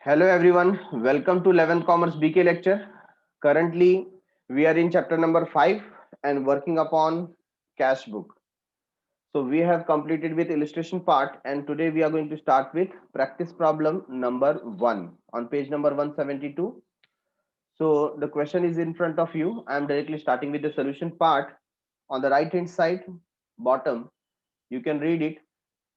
Hello everyone, welcome to 11th Commerce BK lecture. Currently, we are in chapter number 5 and working upon cash book. So we have completed with illustration part and today we are going to start with practice problem number 1 on page number 172. So the question is in front of you. I am directly starting with the solution part. On the right hand side, bottom, you can read it.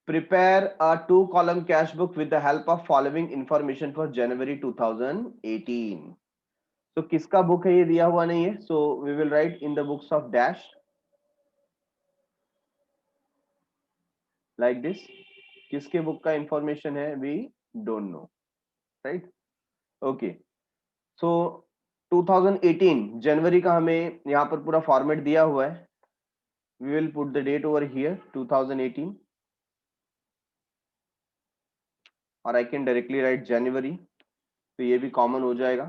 Prepare a 2-column cash book with the help of following information for January 2018. तो किसका book है ये दिया हुआ नहीं है, so we will write in the books of dash like this. किसके book का इंफॉर्मेशन है, we don't know, right? Okay, so 2018 जनवरी का हमें यहाँ पर पूरा फॉर्मेट दिया हुआ है. We will put the date over here 2018 और I can directly write January, तो ये भी कॉमन हो जाएगा.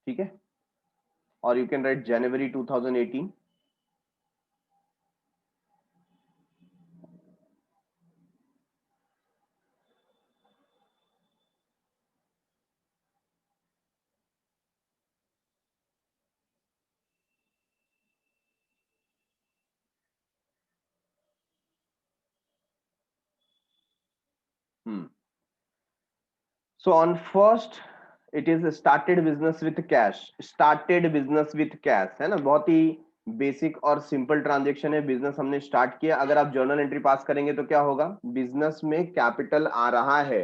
ठीक है, और you can right January 2018. So on first it is started business with cash. Started business with cash है ना, बहुत ही बेसिक और सिंपल ट्रांजेक्शन है. बिजनेस हमने स्टार्ट किया. अगर आप जर्नल एंट्री पास करेंगे तो क्या होगा, बिजनेस में कैपिटल आ रहा है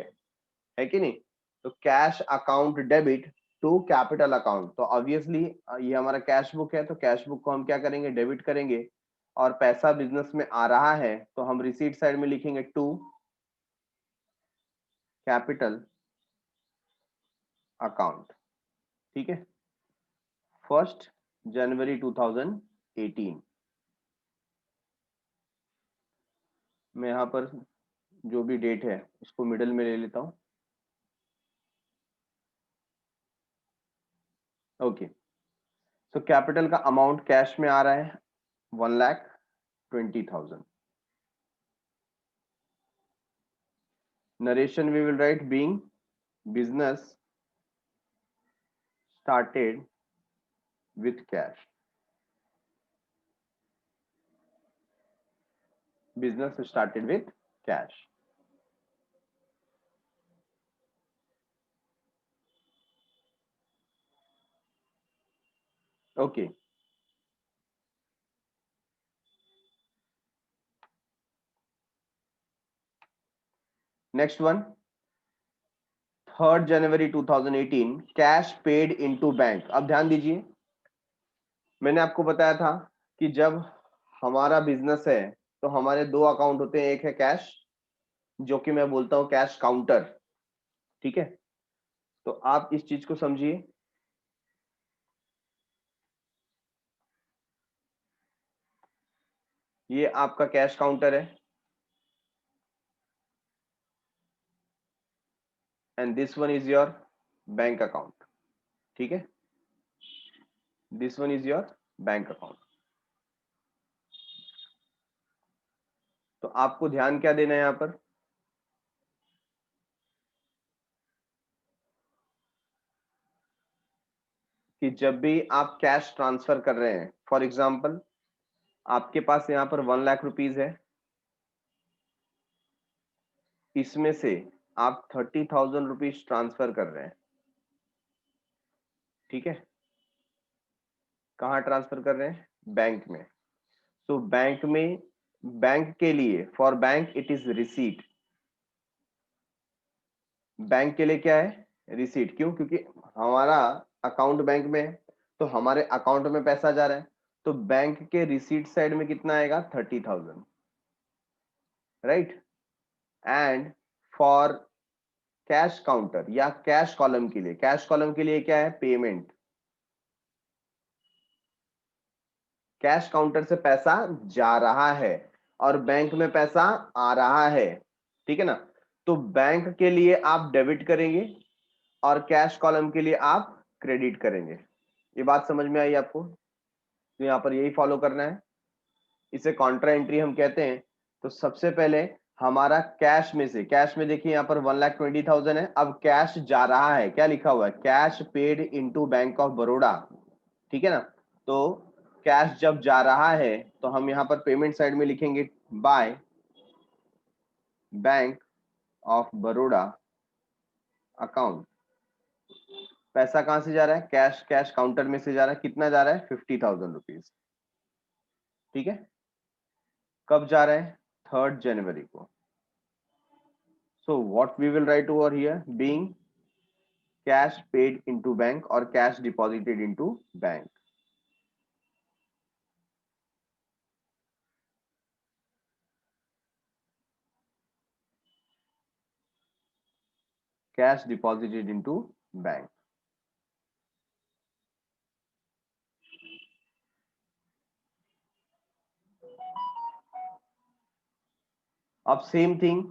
कि नहीं. तो cash account debit to capital account. तो ऑब्वियसली ये हमारा कैश बुक है, तो कैश बुक को हम क्या करेंगे, डेबिट करेंगे. और पैसा बिजनेस में आ रहा है तो हम रिसीट साइड में लिखेंगे टू कैपिटल अकाउंट. ठीक है, 1 जनवरी 2018. मैं यहाँ पर जो भी डेट है उसको मिडल में ले लेता हूँ. ओके, तो कैपिटल का अमाउंट कैश में आ रहा है 1,20,000. Narration we will write being business started with cash. Business started with cash. Okay. Next one. 3rd January 2018 cash paid into bank. अब ध्यान दीजिए, मैंने आपको बताया था कि जब हमारा बिजनेस है तो हमारे दो अकाउंट होते हैं. एक है कैश, जो कि मैं बोलता हूं कैश काउंटर. ठीक है, तो आप इस चीज को समझिए. ये आपका कैश काउंटर है and this one is your bank account. ठीक है, this one is your bank account. तो आपको ध्यान क्या देना है यहां पर, कि जब भी आप कैश ट्रांसफर कर रहे हैं, फॉर एग्जांपल आपके पास यहां पर 1,00,000 रुपीज है, इसमें से आप 30,000 रुपीज ट्रांसफर कर रहे हैं. ठीक है, कहाँ ट्रांसफर कर रहे हैं, बैंक में. तो बैंक में, बैंक के लिए, for bank it is receipt. Bank के लिए क्या है, रिसीट. क्यों, क्योंकि हमारा अकाउंट बैंक में है तो हमारे अकाउंट में पैसा जा रहा है. तो बैंक के रिसीट साइड में कितना आएगा, 30,000, right. And for cash counter या कैश कॉलम के लिए, कैश कॉलम के लिए क्या है, पेमेंट. कैश काउंटर से पैसा जा रहा है और बैंक में पैसा आ रहा है. ठीक है ना, तो बैंक के लिए आप डेबिट करेंगे और कैश कॉलम के लिए आप क्रेडिट करेंगे. ये बात समझ में आई आपको, तो यहाँ पर यही फॉलो करना है. इसे कॉन्ट्रा एंट्री हम कहते हैं। तो सबसे पहले हमारा कैश में से, कैश में देखिए यहाँ पर 1,20,000 है। अब कैश जा रहा है, क्या लिखा हुआ है, cash paid into bank of Baroda, ठीक है ना। तो कैश जब जा रहा है तो हम यहाँ पर पेमेंट साइड में लिखेंगे by bank of Baroda account. पैसा कहां से जा रहा है, कैश काउंटर में से जा रहा है, कितना जा रहा है, 50,000 रुपीज, ठीक है। कब जा रहा है, 3rd जनवरी को। So what we will write over here, being cash paid into bank or cash deposited into bank. Cash deposited into bank. अब सेम थिंग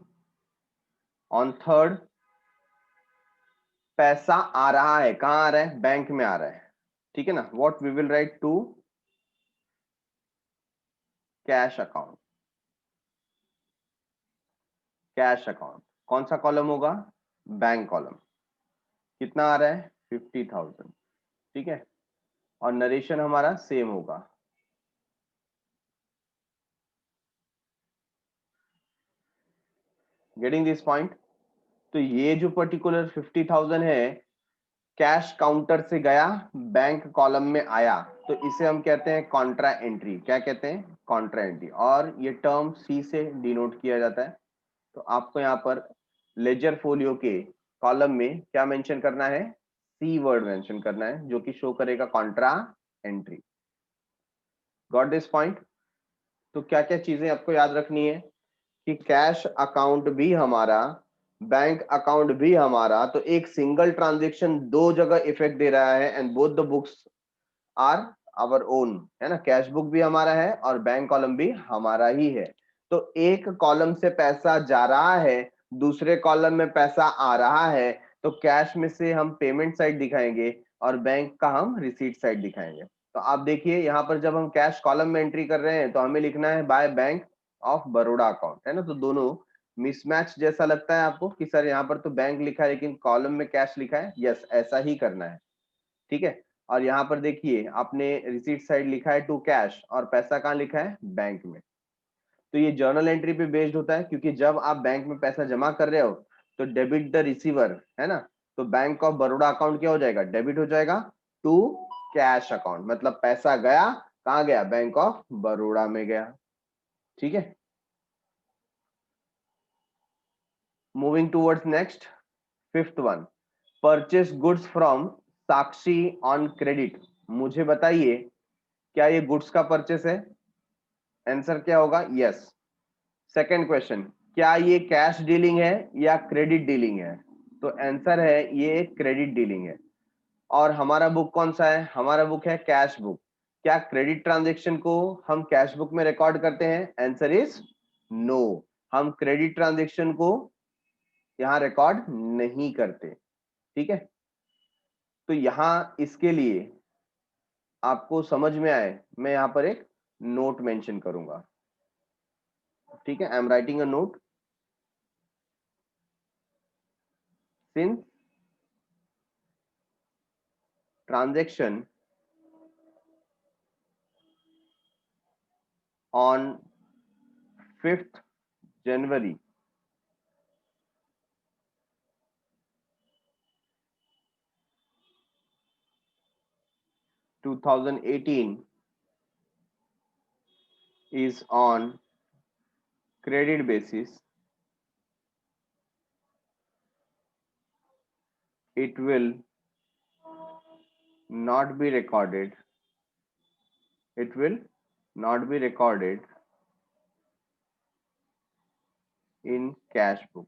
ऑन 3rd, पैसा आ रहा है, कहां आ रहा है, बैंक में आ रहा है, ठीक है ना। What we will write, to cash account. Cash account कौन सा कॉलम होगा, बैंक कॉलम। कितना आ रहा है, 50,000, ठीक है। और नरेशन हमारा सेम होगा। Getting this point. तो ये जो पर्टिकुलर 50,000 है, कैश काउंटर से गया, बैंक कॉलम में आया, तो इसे हम कहते हैं कॉन्ट्रा एंट्री। क्या कहते हैं, कॉन्ट्रा एंट्री। और ये टर्म सी से डिनोट किया जाता है। तो आपको यहाँ पर लेजर फोलियो के कॉलम में क्या मेंशन करना है, सी वर्ड मेंशन करना है, जो कि शो करेगा Contra entry. Got this point. तो क्या क्या चीजें आपको याद रखनी है कि कैश अकाउंट भी हमारा, बैंक अकाउंट भी हमारा, तो एक सिंगल ट्रांजेक्शन दो जगह इफेक्ट दे रहा है, and both the books are our own, है ना। कैश बुक भी हमारा है और बैंक कॉलम भी हमारा ही है। तो एक कॉलम से पैसा जा रहा है, दूसरे कॉलम में पैसा आ रहा है, तो कैश में से हम पेमेंट साइड दिखाएंगे और बैंक का हम रिसीट साइड दिखाएंगे। तो आप देखिए यहाँ पर जब हम कैश कॉलम में एंट्री कर रहे हैं तो हमें लिखना है by bank of Baroda account, है ना। तो दोनों मिसमैच जैसा लगता है आपको कि सर यहाँ पर तो बैंक लिखा है लेकिन कॉलम में कैश लिखा है, यस ऐसा ही करना है, ठीक है। और यहाँ पर देखिए आपने रिसीट साइड लिखा है टू कैश और पैसा कहाँ लिखा है, बैंक में। तो ये जर्नल एंट्री पे बेस्ड होता है, क्योंकि जब आप बैंक में पैसा जमा कर रहे हो तो डेबिट द रिसीवर, है ना। तो बैंक ऑफ बड़ौदा अकाउंट क्या हो जाएगा, डेबिट हो जाएगा टू कैश अकाउंट, मतलब पैसा गया, कहाँ गया, बैंक ऑफ बड़ौदा में गया, ठीक है। Moving towards next, 5th one, purchase goods from Sakshi on credit. मुझे बताइए क्या ये गुड्स का परचेस है, आंसर क्या होगा, यस। सेकंड क्वेश्चन, क्या ये कैश डीलिंग है या क्रेडिट डीलिंग है, तो आंसर है ये क्रेडिट डीलिंग है। और हमारा बुक कौन सा है, हमारा बुक है कैश बुक। क्या क्रेडिट ट्रांजेक्शन को हम कैश बुक में रिकॉर्ड करते हैं, आंसर इज नो। हम क्रेडिट ट्रांजेक्शन को यहाँ रिकॉर्ड नहीं करते, ठीक है। तो यहाँ इसके लिए आपको समझ में आए, मैं यहाँ पर एक नोट मेंशन करूंगा, ठीक है। I am writing a note, since transaction on 5th January 2018 is on credit basis, it will not be recorded, it will not be recorded in cash book,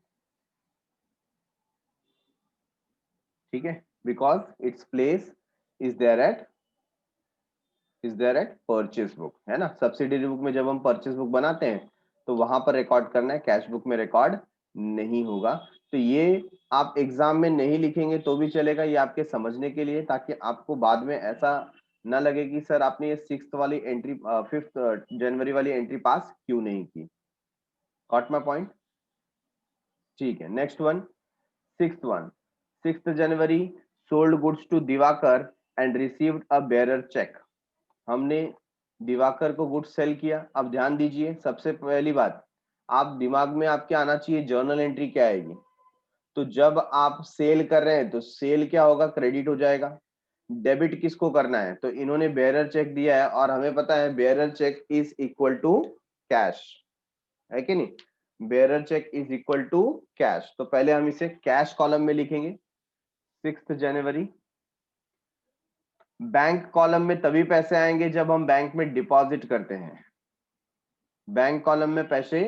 ठीक है। Because its place is there at purchase book, है ना। Subsidiary book में जब हम purchase book बनाते हैं तो वहां पर रिकॉर्ड करना है, कैश बुक में रिकॉर्ड नहीं होगा। तो ये आप एग्जाम में नहीं लिखेंगे तो भी चलेगा, ये आपके समझने के लिए, ताकि आपको बाद में ऐसा ना लगे कि सर आपने ये 6th वाली एंट्री 5th जनवरी वाली एंट्री पास क्यों नहीं की। Got my point? ठीक है, next one, 6th one, 6th January sold goods to Diwakar and received a bearer cheque. हमने दिवाकर को गुड्स सेल किया। अब ध्यान दीजिए, सबसे पहली बात आप दिमाग में आपके आना चाहिए जर्नल एंट्री क्या आएगी। तो जब आप सेल कर रहे हैं तो सेल क्या होगा, क्रेडिट हो जाएगा। डेबिट किसको करना है, तो इन्होंने बेयरर चेक दिया है और हमें पता है bearer cheque is equal to cash, है कि नहीं। Bearer cheque is equal to cash, तो पहले हम इसे कैश कॉलम में लिखेंगे 6th जनवरी। बैंक कॉलम में तभी पैसे आएंगे जब हम बैंक में डिपॉजिट करते हैं। बैंक कॉलम में पैसे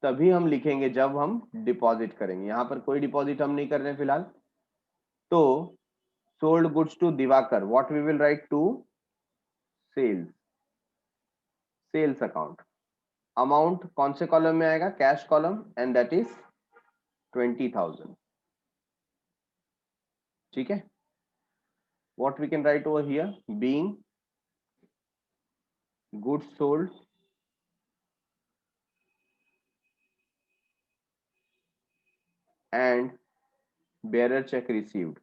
तभी हम लिखेंगे जब हम डिपॉजिट करेंगे। यहां पर कोई डिपॉजिट हम नहीं कर रहे हैं फिलहाल। तो sold goods to Diwakar, what we will write to sales, sales account. Amount कौन से कॉलम में आएगा, cash column, and that is 20,000। ठीक है, what we can write over here, being goods sold and bearer cheque received.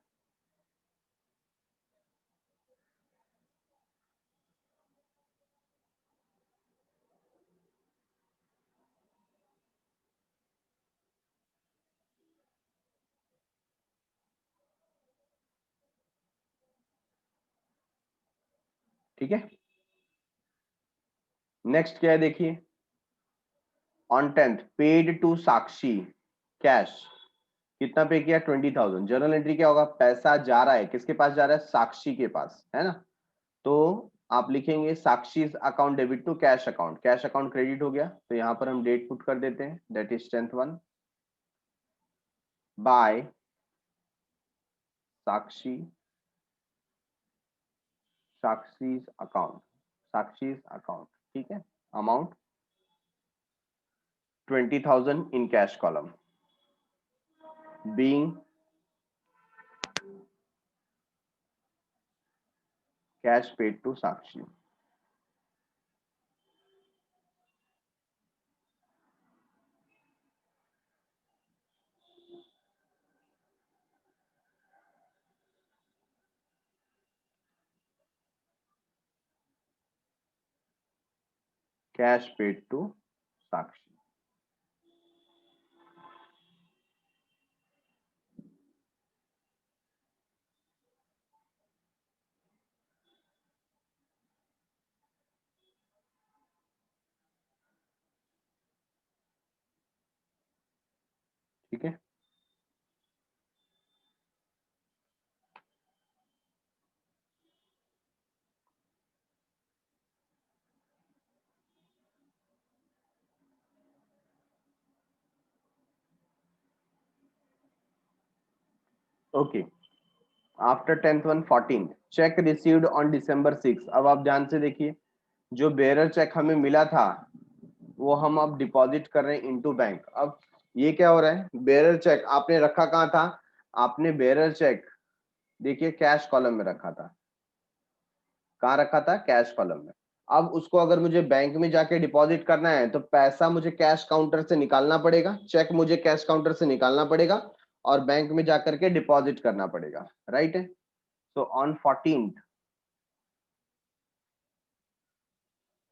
ठीक है, next क्या है देखिए, on 10th paid to Sakshi cash. कितना पे किया, 20,000। जर्नल एंट्री क्या होगा, पैसा जा रहा है, किसके पास जा रहा है, साक्षी के पास, है ना। तो आप लिखेंगे Sakshi account debit to cash account, cash account credit हो गया। तो यहां पर हम डेट पुट कर देते हैं, that is 10th one, by Sakshi, Sakshi's account, Sakshi's account. ठीक है, amount 20,000 in cash column, being cash paid to Sakshi. Cash paid to Sakshi. ठीक है, okay. After 10th one, 14th cheque received on December 6। अब आप ध्यान से देखिए, जो बेरर चेक हमें मिला था वो हम अब डिपॉजिट कर रहे हैं इनटू बैंक। अब ये क्या हो रहा है, बेरर चेक आपने रखा कहाँ था, आपने बेरर चेक देखिए कैश कॉलम में रखा था। कहाँ रखा था, कैश कॉलम में। अब उसको अगर मुझे बैंक में जाके डिपॉजिट करना है तो पैसा मुझे कैश काउंटर से निकालना पड़ेगा, चेक मुझे कैश काउंटर से निकालना पड़ेगा और बैंक में जाकर के डिपॉजिट करना पड़ेगा, राइट है। सो ऑन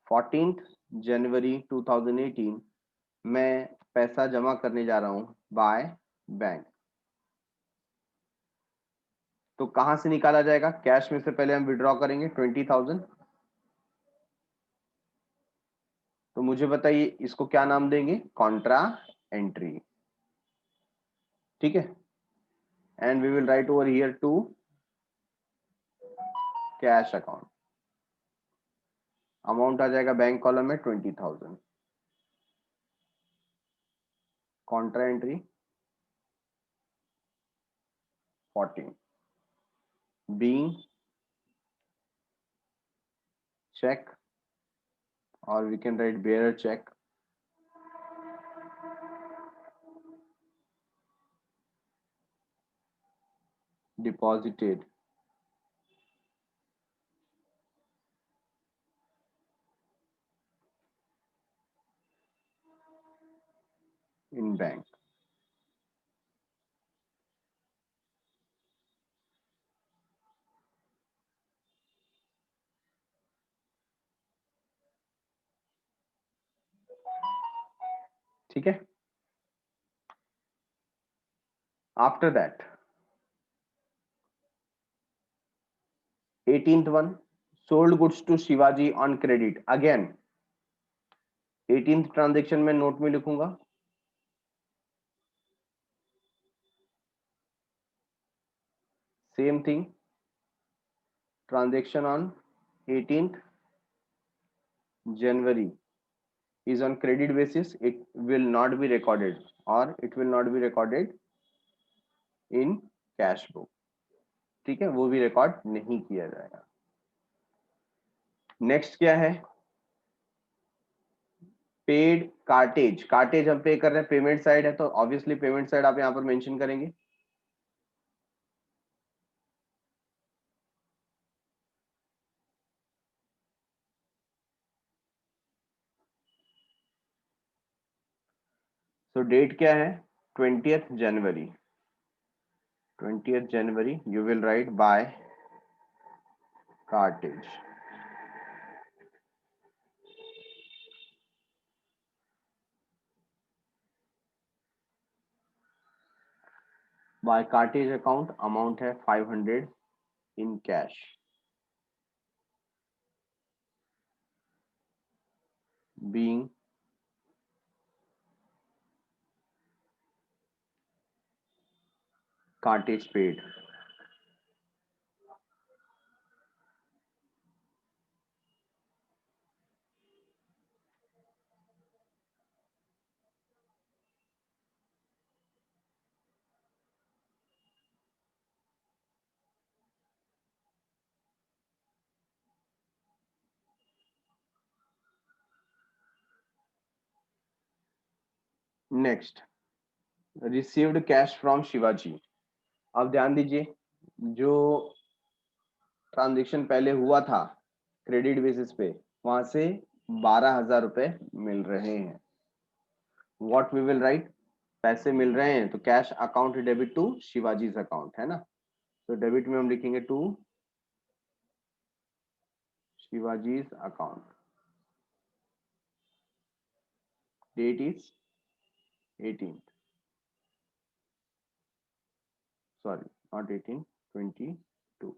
14th जनवरी 2018 मैं पैसा जमा करने जा रहा हूं बाय बैंक। तो कहां से निकाला जाएगा, कैश में से पहले हम विड्रॉ करेंगे 20,000। तो मुझे बताइए इसको क्या नाम देंगे, कॉन्ट्रा एंट्री। ठीक है, and we will write over here to cash account. Amount आ जाएगा बैंक कॉलम में 20,000, कॉन्ट्रा एंट्री 14, बीइंग चेक, और we can write bearer cheque, deposited in bank. ठीक है। After that 18th one, sold goods to Shivaji on credit. Again 18th transaction में note में लिखूंगा same thing, transaction on 18th January is on credit basis, it will not be recorded or it will not be recorded in cash book। ठीक है, वो भी record नहीं किया जाएगा। नेक्स्ट क्या है, पेड कार्टेज। कार्टेज हम पे कर रहे हैं, पेमेंट साइड है तो ऑब्वियसली पेमेंट साइड आप यहां पर मेंशन करेंगे। सो डेट क्या है, 20th January. 20th January you will write by cartage। by cartage account amount है 500 in cash, being cartage paid। Next received cash from Shivaji. अब ध्यान दीजिए, जो ट्रांजेक्शन पहले हुआ था क्रेडिट बेसिस पे, वहां से 12,000 रुपए मिल रहे हैं। व्हाट वी विल राइट, पैसे मिल रहे हैं तो cash account debit to Shivaji's account है ना, तो डेबिट में हम लिखेंगे to Shivaji's account. Date is 18, sorry not 18, 22।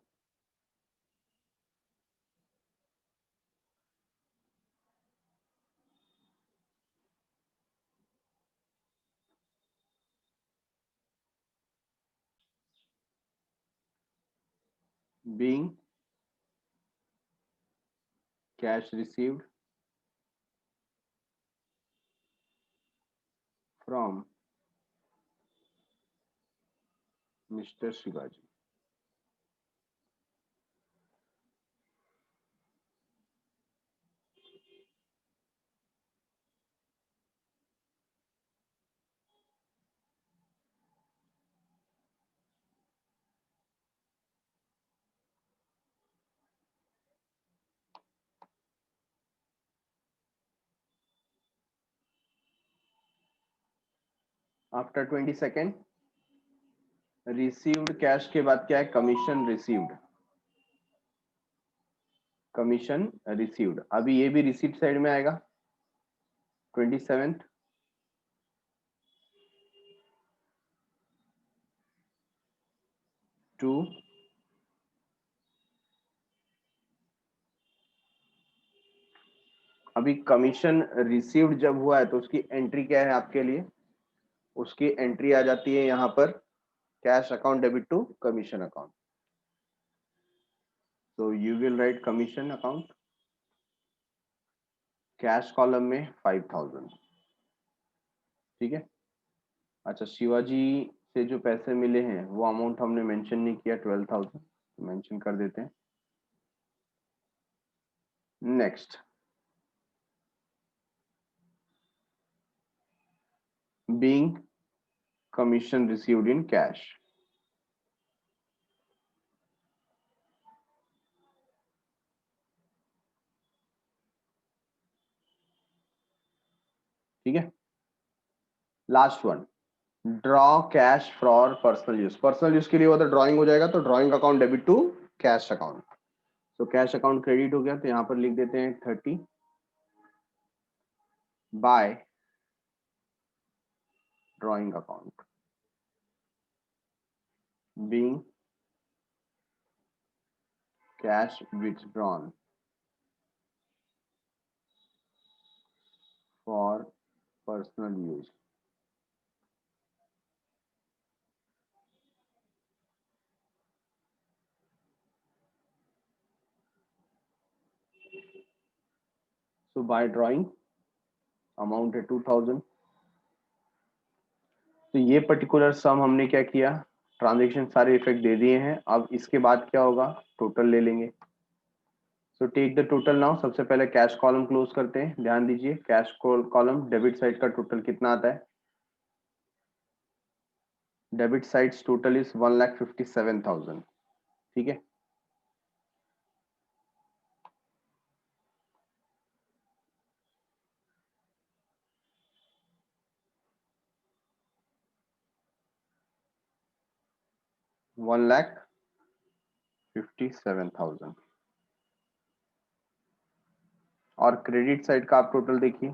being cash received from Mr. Shivaji. After 22nd received cash के बाद क्या है, कमीशन रिसीव्ड। कमीशन रिसीव्ड, अभी ये भी रिसीट साइड में आएगा। 27th टू अभी कमीशन रिसीव्ड जब हुआ है तो उसकी एंट्री क्या है आपके लिए, उसकी एंट्री आ जाती है यहाँ पर cash account debit to commission account. तो you will write commission account, cash column में 5,000। ठीक है। अच्छा, शिवाजी से जो पैसे मिले हैं वो अमाउंट हमने मेंशन नहीं किया, 12,000 मेंशन कर देते हैं। Next being commission received in cash. ठीक है, last one, draw cash for personal use. Personal use के लिए वो तो ड्रॉइंग हो जाएगा, तो drawing account debit to cash account. तो कैश अकाउंट क्रेडिट हो गया, तो यहाँ पर लिख देते हैं 30 by drawing account being cash withdrawn for personal use. So by drawing amount है 2000। तो ये पर्टिकुलर सम हमने क्या किया, ट्रांजेक्शन सारे इफेक्ट दे दिए हैं। अब इसके बाद क्या होगा, टोटल ले लेंगे। So take the total now. सबसे पहले कैश कॉलम क्लोज करते हैं। ध्यान दीजिए, कैश कॉलम डेबिट साइड का टोटल कितना आता है। Debit side total is 1,57,000। ठीक है, $1,57,000। और क्रेडिट साइड का आप टोटल देखिए,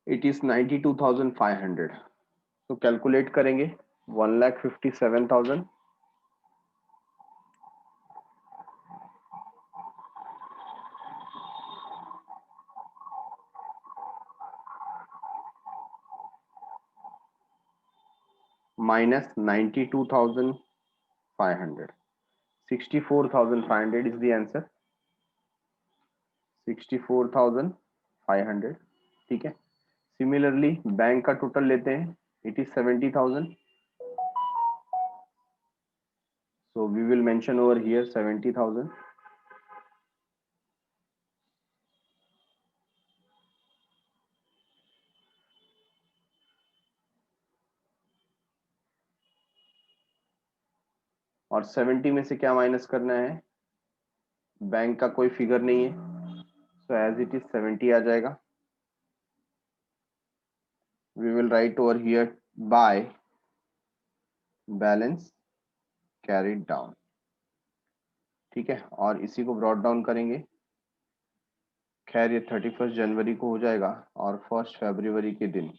इट इज 92,500। तो कैलकुलेट करेंगे 1,57,000 minus 92,500, 64,500 is the answer। 64,500। ठीक है, सिमिलरली बैंक का टोटल लेते हैं, it is 70,000। so we will mention over here 70,000। और 70 में से क्या माइनस करना है, बैंक का कोई फिगर नहीं है, सो एज इट इज 70 आ जाएगा। We will write over here by balance carried down. ठीक है, और इसी को ब्रॉट डाउन करेंगे। खैर ये 31 जनवरी को हो जाएगा, और 1 फरवरी के दिन,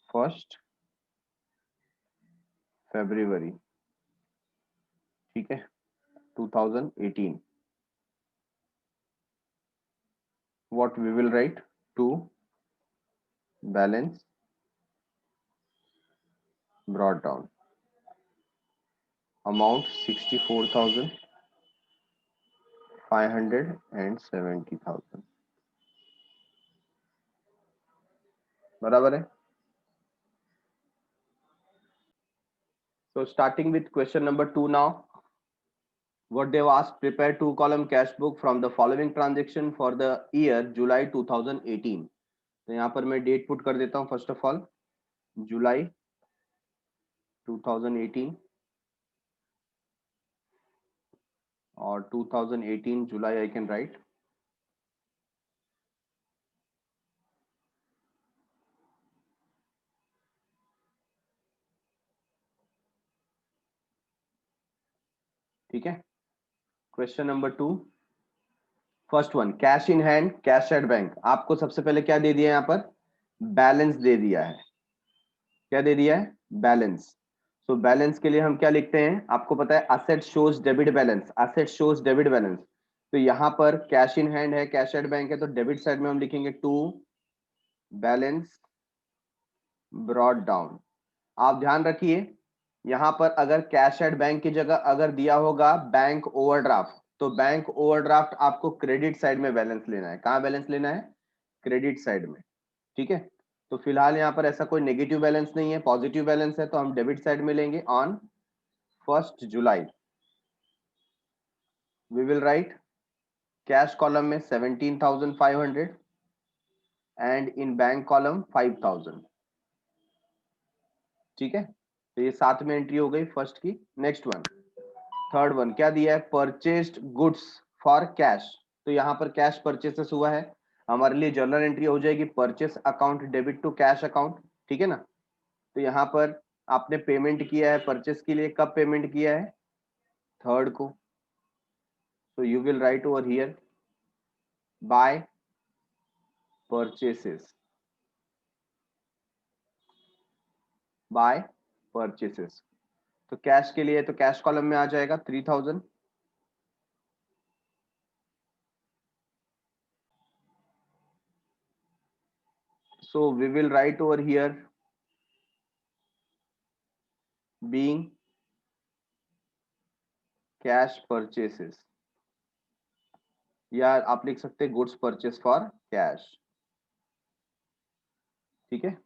1 फरवरी, ठीक है, 2018। what we will write, to balance brought down amount 64,500 and 70,000। बराबर है। So starting with question number 2 now, what they asked, prepare 2-column cash book from the following transaction for the year July 2018। तो यहाँ पर मैं date put कर देता हूँ, first of all जुलाई 2018, और 2018 जुलाई आई कैन राइट। ठीक है, question number 2, first one, cash in hand cash at bank. आपको सबसे पहले क्या दे दिया है, यहाँ पर बैलेंस दे दिया है। क्या दे दिया है, बैलेंस। सो बैलेंस के लिए हम क्या लिखते हैं, आपको पता है asset shows debit balance, asset shows debit balance. तो यहाँ पर कैश इन हैंड है, कैश एट बैंक है, तो डेबिट साइड में हम लिखेंगे टू बैलेंस ब्रॉट डाउन। आप ध्यान रखिए, यहां पर अगर कैश एट बैंक की जगह अगर दिया होगा बैंक ओवरड्राफ्ट, तो बैंक ओवरड्राफ्ट आपको क्रेडिट साइड में बैलेंस लेना है। कहां बैलेंस लेना है, क्रेडिट साइड में। ठीक है, तो फिलहाल यहाँ पर ऐसा कोई नेगेटिव बैलेंस नहीं है, पॉजिटिव बैलेंस है, तो हम डेबिट साइड में लेंगे। On 1 July we will write cash column में 17,500 एंड इन बैंक कॉलम 5,000। ठीक है, तो ये 7 में एंट्री हो गई फर्स्ट की। नेक्स्ट वन, थर्ड वन क्या दिया है, परचेस्ड गुड्स फॉर कैश। तो यहाँ पर कैश परचेसेस हुआ है, हमारे लिए जर्नल एंट्री हो जाएगी purchase account debit to cash account, ठीक है ना। तो यहाँ पर आपने पेमेंट किया है परचेस के लिए, कब पेमेंट किया है, थर्ड को। तो you will write over here by purchases, by purchases. तो कैश के लिए तो कैश कॉलम में आ जाएगा 3000। So we will write over here being cash purchases, या आप लिख सकते हैं गुड्स परचेस फॉर कैश, ठीक है।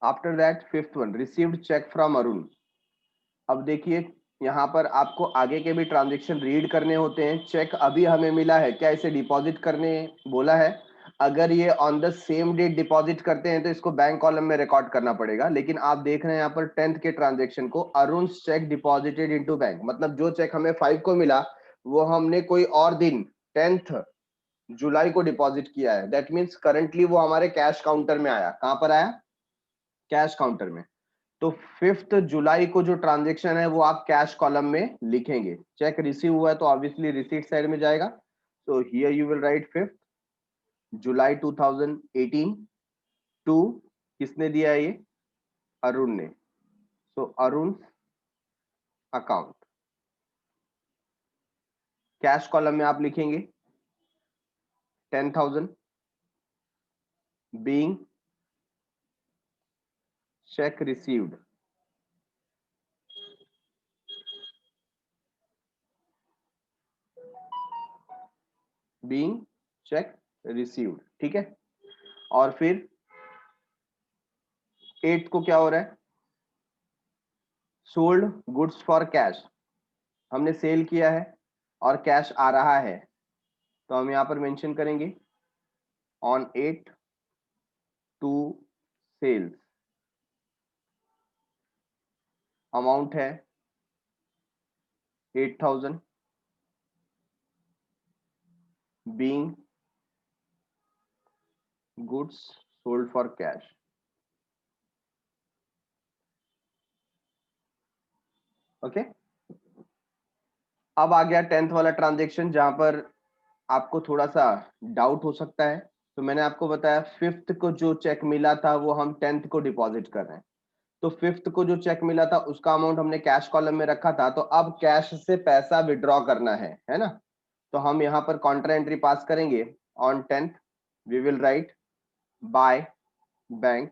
After that fifth one, received cheque from Arun. अब देखिए यहाँ पर आपको आगे के भी ट्रांजेक्शन रीड करने होते हैं। चेक अभी हमें मिला है, क्या इसे डिपॉजिट करने बोला है? अगर ये on the same date deposit करते हैं तो इसको बैंक कॉलम में रिकॉर्ड करना पड़ेगा। लेकिन आप देख रहे हैं यहाँ पर 10th के ट्रांजेक्शन को, Arun check deposited into bank, मतलब जो चेक हमें 5 को मिला वो हमने कोई और दिन 10th जुलाई को डिपॉजिट किया है। दैट मीन्स करंटली वो हमारे कैश काउंटर में आया। कहां पर आया? कैश काउंटर में। तो 5th जुलाई को जो ट्रांजेक्शन है वो आप कैश कॉलम में लिखेंगे। चेक रिसीव हुआ है तो ऑब्वियसली रिसीट साइड में जाएगा। तो here you will write 5th July 2018 to, किसने दिया है ये? अरुण ने। So Arun account, cash column में आप लिखेंगे 10,000 being cheque received, being cheque received, ठीक है। और फिर 8th को क्या हो रहा है? सोल्ड गुड्स फॉर कैश, हमने सेल किया है और कैश आ रहा है, तो हम यहां पर मेंशन करेंगे ऑन 8 टू सेल्स, अमाउंट है 8,000 being goods sold for cash. Okay, अब आ गया 10th वाला ट्रांजेक्शन जहां पर आपको थोड़ा सा डाउट हो सकता है। तो मैंने आपको बताया 5th को जो चेक मिला था वो हम 10th को डिपॉजिट कर रहे हैं। तो 5th को जो चेक मिला था उसका अमाउंट हमने कैश कॉलम में रखा था, तो अब कैश से पैसा विड्रॉ करना है ना। तो हम यहाँ पर कॉन्ट्रा एंट्री पास करेंगे on 10th, we will write by bank.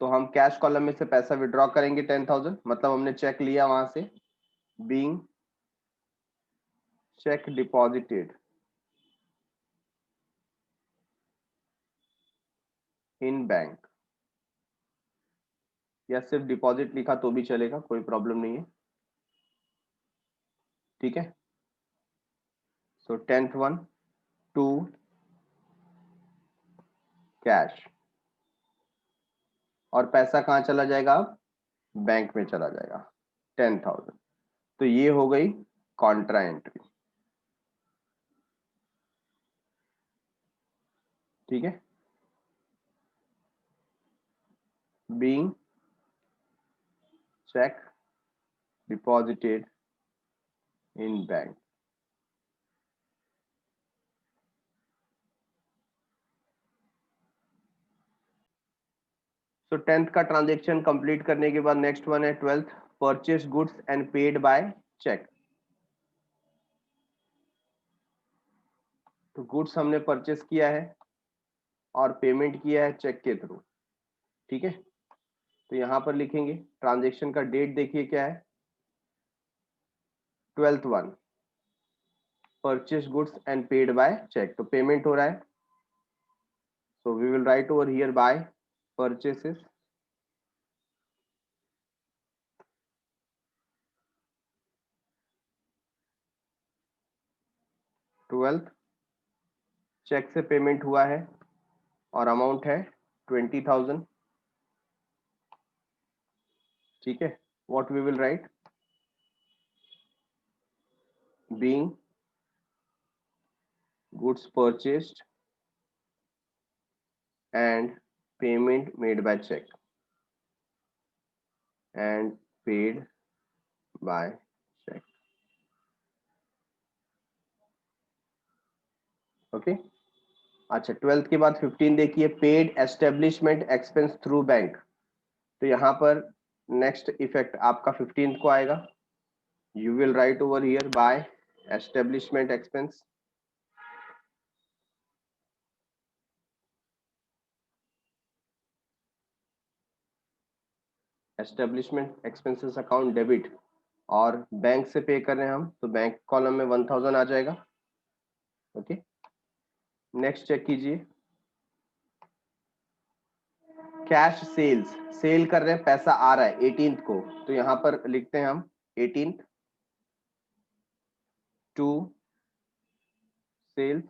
तो हम कैश कॉलम में से पैसा विड्रॉ करेंगे 10,000, मतलब हमने चेक लिया वहां से, being check deposited in bank, या सिर्फ डिपॉजिट लिखा तो भी चलेगा, कोई प्रॉब्लम नहीं है, ठीक है। सो 10th वन टू कैश, और पैसा कहाँ चला जाएगा? अब बैंक में चला जाएगा 10,000। तो ये हो गई कॉन्ट्रा एंट्री, ठीक है। Being check deposited in bank. तो 10th का ट्रांजेक्शन कंप्लीट करने के बाद नेक्स्ट वन है 12th, purchase goods and paid by cheque. तो गुड्स हमने परचेस किया है और पेमेंट किया है चेक के थ्रू। ठीक है, तो यहाँ पर लिखेंगे ट्रांजेक्शन का डेट, देखिए क्या है, 12/1, purchase goods and paid by cheque, तो पेमेंट हो रहा है, so we will write over here by purchases, twelfth, cheque से पेमेंट हुआ है और अमाउंट है 20,000, ठीक है, what we will write, being goods purchased and payment made by check and paid by check. Okay, अच्छा 12th के बाद 15 देखिए, paid establishment expense through bank, तो यहाँ पर नेक्स्ट इफेक्ट आपका 15th को आएगा, you will write over here by establishment expense, establishment expenses account debit, और बैंक से पे कर रहे हैं हम, तो बैंक कॉलम में 1000 आ जाएगा। ओके, नेक्स्ट चेक कीजिए, कैश सेल्स, सेल कर रहे हैं, पैसा आ रहा है 18th को, तो यहां पर लिखते हैं हम 18th टू सेल्स,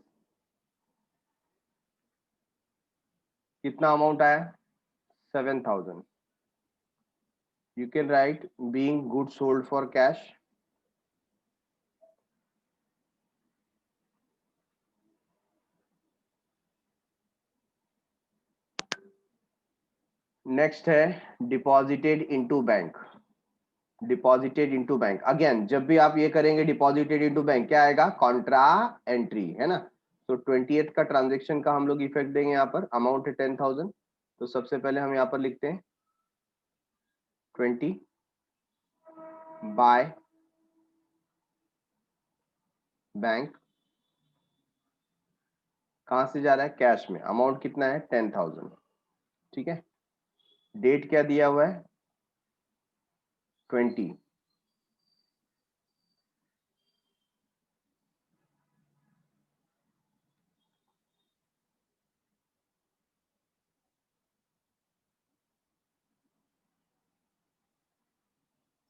कितना अमाउंट आया, 7,000, you can write being good sold for cash, next है deposited into bank, deposited into bank, again जब भी आप ये करेंगे डिपॉजिटेड इनटू बैंक क्या आएगा, कॉन्ट्रा एंट्री है ना, तो 20th का ट्रांजेक्शन का हम लोग इफेक्ट देंगे, यहाँ पर अमाउंट है 10,000, तो सबसे पहले हम यहाँ पर लिखते हैं 20 बाय बैंक, कहां से जा रहा है, कैश में, अमाउंट कितना है 10,000, ठीक है, डेट क्या दिया हुआ है 20,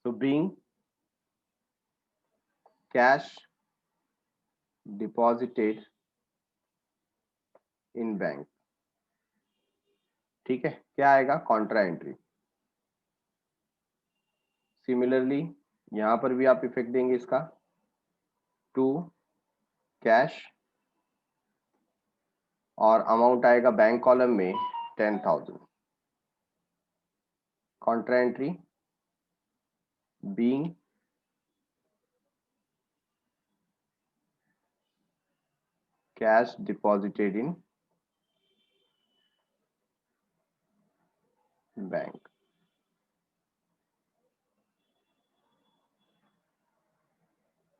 तो being cash deposited in bank, ठीक है, क्या आएगा, कॉन्ट्रा एंट्री। सिमिलरली यहां पर भी आप इफेक्ट देंगे इसका, टू कैश, और अमाउंट आएगा बैंक कॉलम में 10,000, contra entry being cash deposited in bank,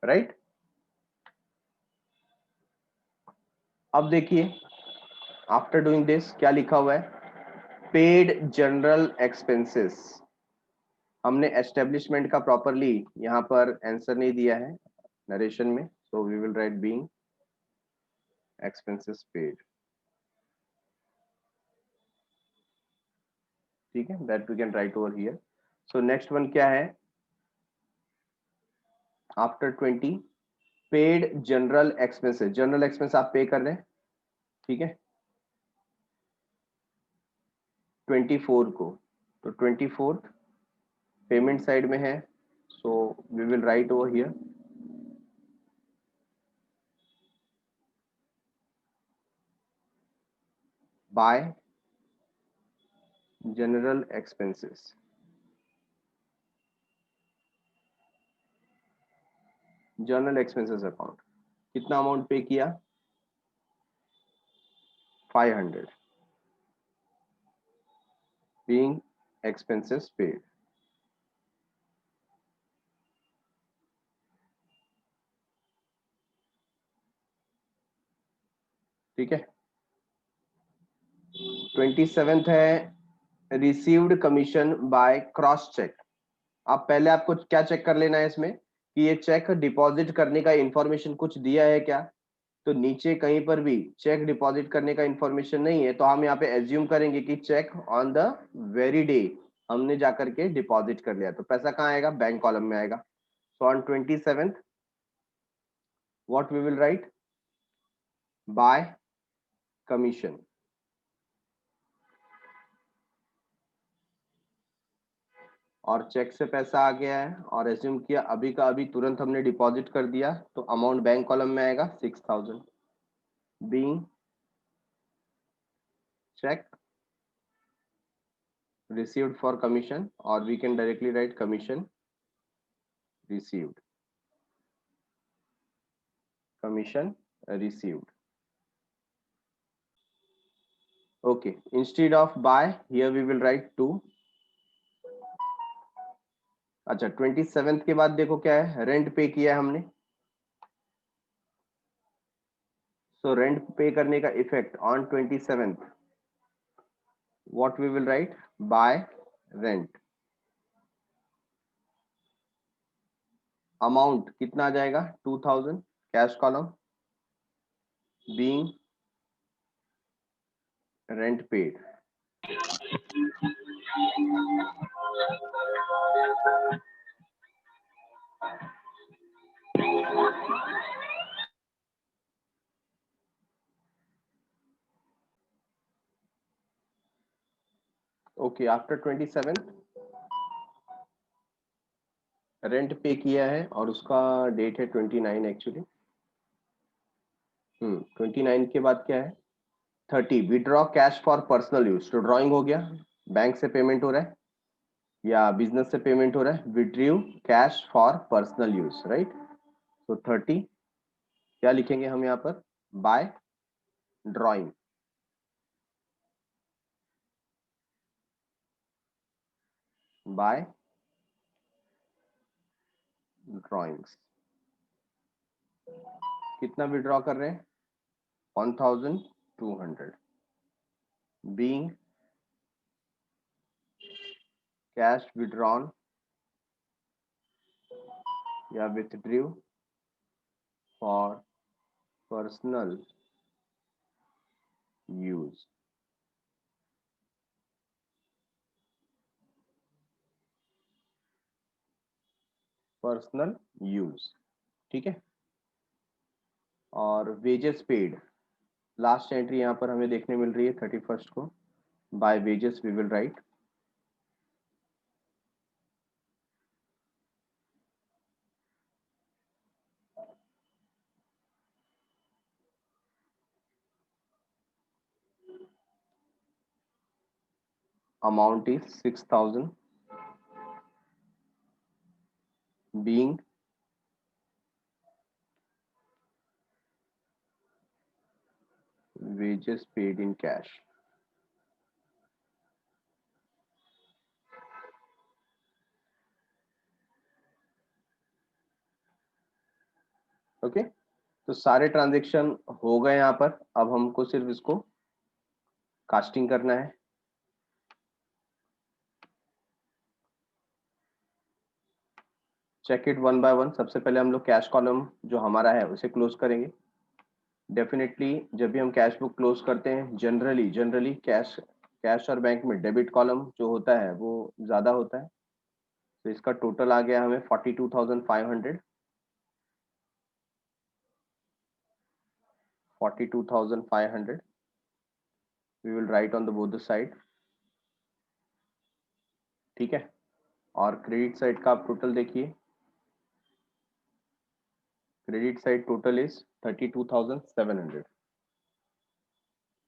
right. अब देखिए आफ्टर डूइंग दिस क्या लिखा हुआ है, पेड जनरल एक्सपेंसेस, हमने एस्टेब्लिशमेंट का प्रॉपरली यहाँ पर आंसर नहीं दिया है नरेशन में, so we will write being expenses paid, ठीक है, that we can write over here. So next one क्या है, after 20 paid general expenses, general expense आप पे कर रहे हैं, ठीक है, 24 को, तो 24th पेमेंट साइड में है, so we will write over here by general expenses, general expenses account, कितना अमाउंट पे किया 500, बीइंग एक्सपेंसेस पेड, ठीक है, 27th है received commission by cross cheque. अब पहले आपको क्या चेक कर लेना है इसमें कि ये चेक डिपॉजिट करने का इंफॉर्मेशन कुछ दिया है क्या। तो नीचे कहीं पर भी चेक डिपॉजिट करने का इंफॉर्मेशन नहीं है, तो हम यहाँ पे एज्यूम करेंगे कि cheque on the very day हमने जाकर के डिपॉजिट कर लिया, तो पैसा कहाँ आएगा, बैंक कॉलम में आएगा। So on 27th what we will write, by commission. और चेक से पैसा आ गया है और एज्यूम किया अभी का अभी तुरंत हमने डिपॉजिट कर दिया, तो अमाउंट बैंक कॉलम में आएगा 6000 being cheque received for commission, or we can directly write commission received, commission received. Okay, instead of by here we will write to। अच्छा 27th के बाद देखो क्या है, रेंट पे किया है हमने, सो रेंट पे करने का effect on 27th what we will write, by rent. Amount कितना आ जाएगा 2000 cash column being rent paid. Okay after 27th rent pay किया है और उसका डेट है 29 एक्चुअली। 29 के बाद क्या है 30 withdraw cash for personal use. तो ड्रॉइंग हो गया, बैंक से पेमेंट हो रहा है या बिजनेस से पेमेंट हो रहा है, withdrew cash for personal use, right. तो 30 क्या लिखेंगे हम यहाँ पर, बाय ड्रॉइंग, बाय ड्रॉइंग्स। कितना विड्रॉ कर रहे हैं 1200 बीइंग कैश विड्रॉन या withdrew for personal use. Personal use, ठीक है। और वेजेस पेड, लास्ट एंट्री यहाँ पर हमें देखने मिल रही है 31st को, by wages we will write amount is 6000 being wages paid in cash। Okay तो सारे ट्रांजेक्शन हो गए यहाँ पर, अब हमको सिर्फ इसको कास्टिंग करना है। Check it one by one. सबसे पहले हम लोग कैश कॉलम जो हमारा है उसे क्लोज करेंगे। डेफिनेटली जब भी हम कैश बुक क्लोज करते हैं जनरली कैश और बैंक में डेबिट कॉलम जो होता है वो ज्यादा होता है। तो इसका टोटल आ गया हमें 42,500, 42,500 we will write on the both the side, ठीक है। और क्रेडिट साइड का आप टोटल देखिए, credit side total is 32,700,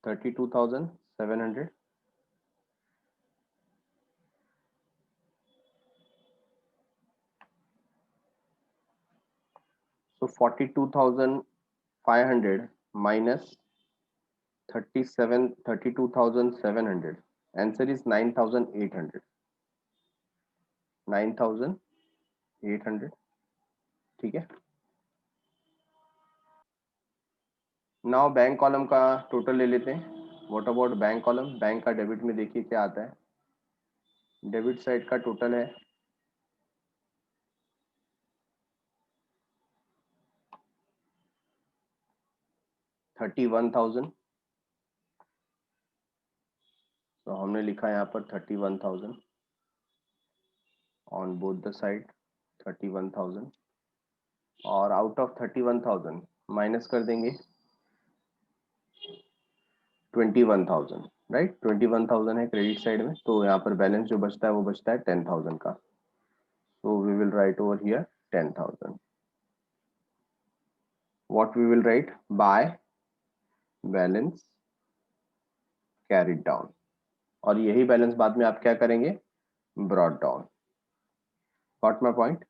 32,700। So 42,500 minus 32,700, answer is 9,800, 9,800, ठीक है। नाउ बैंक कॉलम का टोटल ले लेते हैं। What about bank column, bank का डेबिट में देखिए क्या आता है, डेबिट साइड का टोटल है 31,000। तो हमने लिखा यहाँ पर 31,000 ऑन बोथ द साइड 31,000, और आउट ऑफ 31,000 माइनस कर देंगे 21,000, राइट। 21,000 है क्रेडिट साइड में, तो यहाँ पर बैलेंस जो बचता है वो बचता है 10,000 का। So we will write over here 10,000. What we will write? By balance carried down, और यही बैलेंस बाद में आप क्या करेंगे? Brought down. Got my point?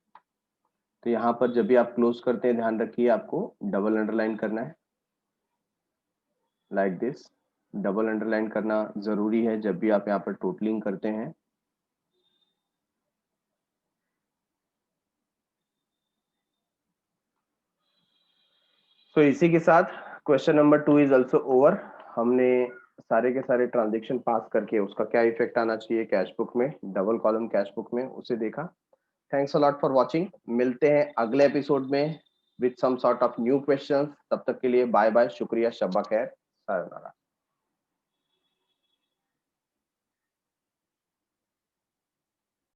तो यहाँ पर जब भी आप क्लोज करते हैं ध्यान रखिए आपको डबल अंडरलाइन करना है, लाइक दिस। डबल अंडरलाइन करना जरूरी है जब भी आप यहाँ पर टोटलिंग करते हैं। तो इसी के साथ question number 2 is also over. हमने सारे के सारे ट्रांजेक्शन पास करके उसका क्या इफेक्ट आना चाहिए कैश बुक में, डबल कॉलम कैश बुक में, उसे देखा। Thanks a lot for watching. मिलते हैं अगले एपिसोड में with some sort of new questions. तब तक के लिए बाय बाय, शुक्रिया, शब्बा खैर, सायोनारा।